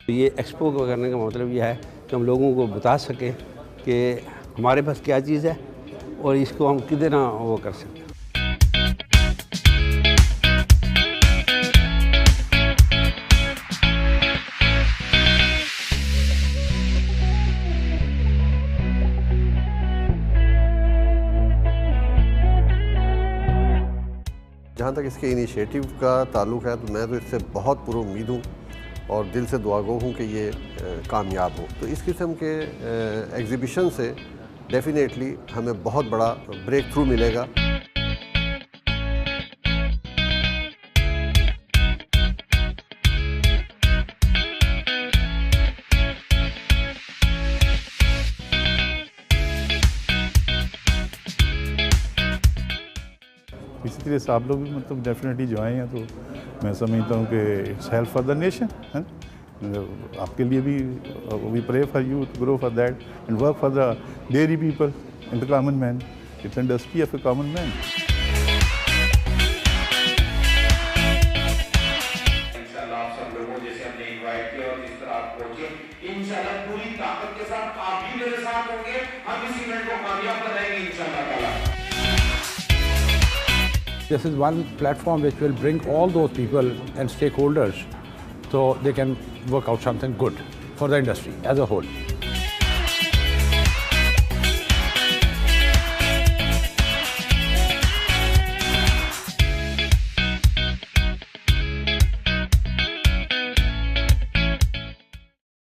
ये एक्सपो करने का मतलब ये है कि हम लोगों को बता सकें कि हमारे पास क्या चीज़ है और इसको हम कितना वो कर सकते हैं। जहाँ तक इसके इनिशिएटिव का ताल्लुक़ है तो मैं तो इससे बहुत पुरुउम्मीद हूँ और दिल से दुआगो हूँ कि ये कामयाब हो। तो इस किस्म के एग्ज़िबिशन से डेफिनेटली हमें बहुत बड़ा ब्रेक थ्रू मिलेगा। इसी तरह से आप लोग भी मतलब डेफिनेटली जो आए हैं तो मैं समझता हूँ कि it's help for the nation है। आपके लिए भी we pray for you to grow for that and work for the dairy people and the common man. It's industry of a common man. इंशाल्लाह आप सब लोगों जैसे हमने इनवाइट किया और जिस तरह आप पहुंचे इंशाल्लाह पूरी ताकत के साथ आप भी मेरे साथ होंगे। हम इस इवेंट को कामयाब बनाएंगे इंशाल्लाह ताला। This is one platform which will bring all those people and stakeholders so they can work out something good for the industry as a whole.